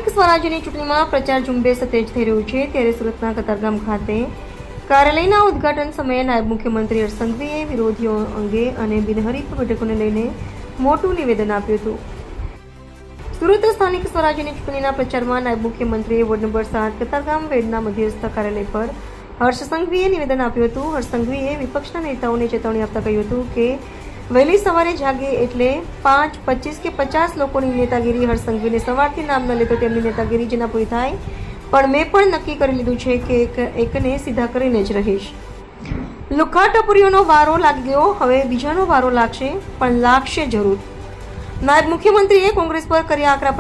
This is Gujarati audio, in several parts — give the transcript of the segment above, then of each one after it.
સ્થાનિક સ્વરાજ્યની ચૂંટણીમાં પ્રચાર ઝુંબેશ તેજ થઈ રહ્યું છે ત્યારે સુરતના કતારગામ ખાતે કાર્યાલયના ઉદ્ઘાટન સમયે નાયબ મુખ્યમંત્રી હર્ષ સંઘવીએ વિરોધીઓ અંગે અને બિનહરીફ બેઠકોને લઈને મોટું નિવેદન આપ્યું હતું। સુરત સ્થાનિક સ્વરાજ્યની ચૂંટણીના પ્રચારમાં નાયબ મુખ્યમંત્રીએ વોર્ડ નંબર 7 કતારગામ વેડના મધ્યસ્થ કાર્યાલય પર હર્ષ સંઘવીએ નિવેદન આપ્યું હતું। હર્ષ સંઘવીએ વિપક્ષના નેતાઓને ચેતવણી આપતા કહ્યું હતું કે વહેલી સવારે જાગે એટલે 5, 25 કે 50 લોકોની નેતાગીરી હર્ષ સંઘવીને સવારથી નામ ન લે તો તેમની નેતાગીરી જેના પૂરી થાય, પણ મેં પણ નક્કી કરી લીધું છે કે એકને સીધા કરીને જ રહીશ। લુખ્ખા ટપરીઓનો વારો લાગી ગયો, હવે બીજાનો વારો લાગશે, પણ લાગશે જરૂર। નાયબ મુખ્યમંત્રીએ કોંગ્રેસ પર કર્યા આકરા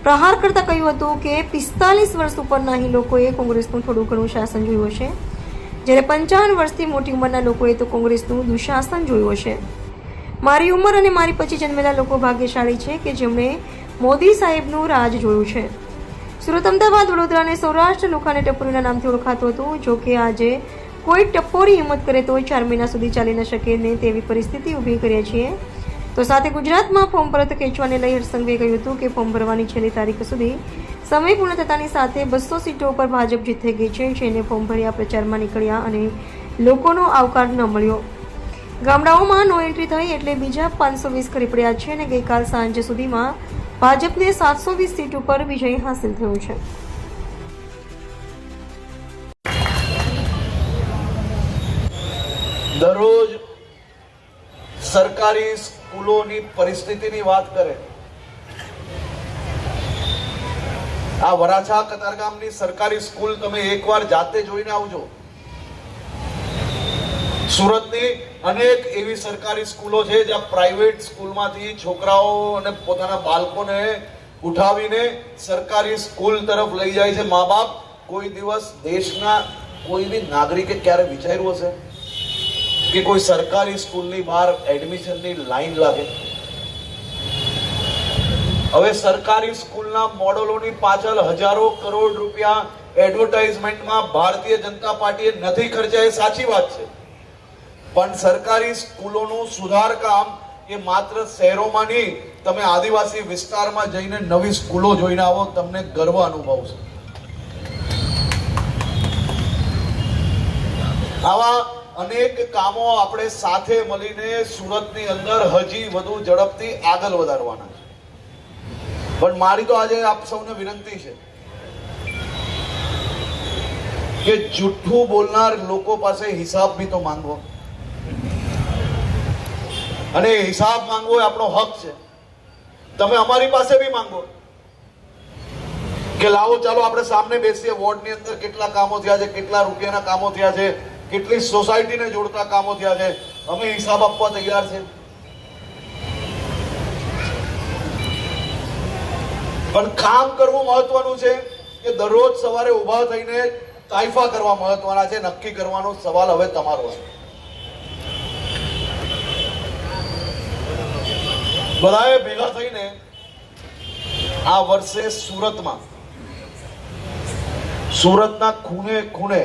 પ્રહાર કરતા કહ્યું હતું કે 45 વર્ષ ઉપરના અહીં લોકોએ કોંગ્રેસનું થોડું ઘણું શાસન જોયું હશે, જ્યારે 55 વર્ષથી મોટી ઉંમરના લોકોએ તો કોંગ્રેસનું દુશાસન જોયું હશે। મારી ઉંમર અને મારી પછી જન્મેલા લોકો ભાગ્યશાળી છે કે જેમણે મોદી સાહેબનું રાજ જોયું છે। સુરત, અમદાવાદ, વડોદરા અને સૌરાષ્ટ્ર લુખ્ખાને ટપોરીના નામથી ઓળખાતું હતું, જો કે આજે કોઈ ટપોરી હિંમત કરે તો 4 મહિના સુધી ચાલી ન શકે ને તેવી પરિસ્થિતિ ઊભી કરીએ છીએ। તો સાથે ગુજરાતમાં ફોર્મ પરત ખેંચવાને લઈ હર્ષ સંઘવીએ કહ્યું હતું કે ફોર્મ ભરવાની છેલ્લી તારીખ સુધી સમય પૂર્ણ થતાની સાથે 200 સીટો પર ભાજપ જીત થઈ ગઈ છે। જેને ફોર્મ ભર્યા પ્રચારમાં નીકળ્યા અને લોકોનો આવકાર ન મળ્યો। ગામડાઓમાં નો એન્ટ્રી થઈ એટલે બીજા 520 ખરી પડ્યા છે અને ગઈકાલ સાંજ સુધીમાં ભાજપને 720 સીટ ઉપર વિજય હાંસલ થયો છે। દરરોજ સરકારી સ્કૂલોની પરિસ્થિતિની વાત કરે, આ વરાછા કતારગામની સરકારી સ્કૂલ તમે એકવાર જાતે જોઈને આવજો। સુરતની અનેક એવી સરકારી સ્કૂલો છે જ્યાં પ્રાઇવેટ સ્કૂલમાંથી છોકરાઓ અને પોતાના બાળકોને ઉઠાવીને સરકારી સ્કૂલ તરફ લઈ જાય છે મા બાપ। કોઈ દિવસ દેશના કોઈ બી નાગરિકે ક્યારે વિચાર્યું હશે કે કોઈ સરકારી સ્કૂલની બહાર એડમિશનની લાઈન લાગે? હવે સરકારી સ્કૂલના મોડલોની પાછળ હજારો કરોડ રૂપિયા એડવર્ટાઇઝમેન્ટમાં ભારતીય જનતા પાર્ટીએ નથી ખર્ચ્યા, એ સાચી વાત છે, પણ સરકારી સ્કૂલોનું સુધાર કામ એ માત્ર શહેરોમાં નહીં, તમે આદિવાસી વિસ્તારમાં જઈને નવી સ્કૂલો જોઈને આવો, તમને ગર્વ અનુભવશે। આવા અનેક કામો આપણે સાથે મળીને સુરતની અંદર હજી વધુ ઝડપથી આગળ વધારવાના છે। પણ મારી તો આજે આપ સૌને વિનંતી છે કે જૂઠું બોલનાર લોકો પાસે હિસાબ બી તો માંગો, અને હિસાબ માંગવો એ આપણો હક છે। તમે અમારી પાસે બી માંગો કે લાવો ચાલો આપણે સામે બેસીએ, વોર્ડની અંદર કેટલા કામો થયા છે, કેટલા રૂપિયાના કામો થયા છે, કેટલી સોસાયટીને જોડતા કામો થયા છે, અમે હિસાબ આપવા તૈયાર છે। પણ કામ કરવું મહત્વનું છે કે દરરોજ સવારે ઉભા થઈને તાઇફા કરવા મહત્વના છે, નક્કી કરવાનો સવાલ હવે તમારો છે। બધાએ ભેગા થઈને આ વર્ષે સુરતના ખૂણે ખૂણે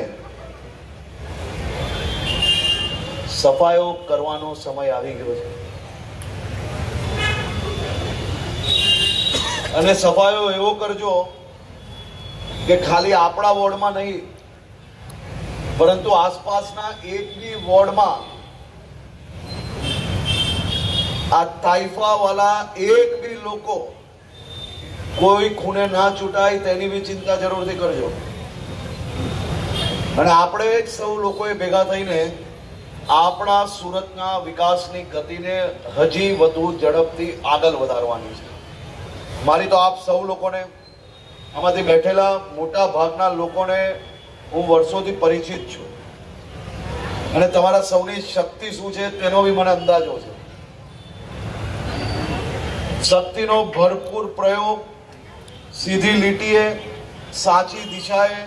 સફાઈઓ કરવાનો સમય આવી ગયો છે, અને સફાઈઓ એવો કરજો કે ખાલી આપણા વોર્ડમાં નહીં, પરંતુ આસપાસના એક બી વોર્ડમાં આ તાઇફા વાળા એક બી લોકો કોઈ ખૂણે ના છૂટાય તેની બી ચિંતા જરૂરથી કરજો। અને આપણે જ સૌ લોકોએ ભેગા થઈને આપણા સુરતના વિકાસની ગતિને હજી વધુ ઝડપથી આગળ વધારવાની છે। મારી તો આપ સૌ લોકોને, આમાંથી બેઠેલા મોટા ભાગના લોકોને હું વર્ષોથી પરિચિત છું, અને તમારા સૌની શક્તિ શું છે તેનો બી મને અંદાજો છે। શક્તિનો ભરપૂર પ્રયોગ સીધી લીટીએ, સાચી દિશાએ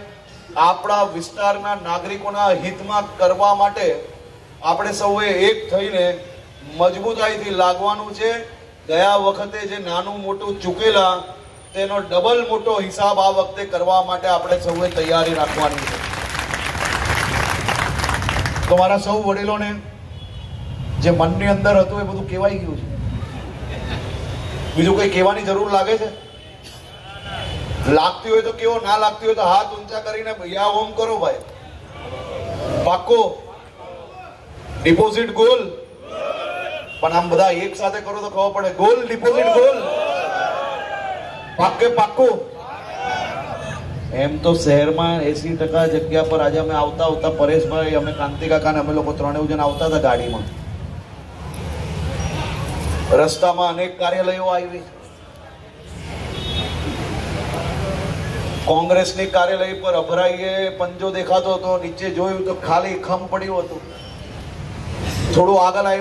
આપણા વિસ્તારના નાગરિકોના હિતમાં કરવા માટે આપણે સૌએ એક થઈને મજબૂતાઈથી લાગવાનું છે। ગયા વખતે જે નાનું મોટું ચૂકેલા તેનો ડબલ મોટો હિસાબ આ વખતે કરવા માટે આપણે સૌએ તૈયારી રાખવાની છે। તો મારા સૌ વડીલોને જે મનની અંદર હતું એ બધું કહેવાઈ ગયું છે, બીજું કંઈ કહેવાની જરૂર લાગે છે? લાગતી હોય તો કેવો, ના લાગતી હોય તો હાથ ઊંચા કરીને યા ઓમ કરો ભાઈ. પાક્કો ડિપોઝિટ ગોલ, પણ આમ બધા એક સાથે કરો તો ખબર પડે. ગોલ ડિપોઝિટ ગોલ, પાક્કે પાક્કું. એમ તો શહેરમાં 80% જગ્યા પર આજે અમે આવતા પરેશભાઈ, અમે કાંતિ કાકા ને અમે લોકો 3 જણ આવતા હતા ગાડીમાં. રસ્તામાં અનેક કાર્યાલયો આવી. કોંગ્રેસની કાર્યાલય પર અભરાઈએ પંજો દેખાતો હતો, નીચે જોયું તો ખાલી ખમ પડ્યું હતું. થોડું આગળ આવ્યું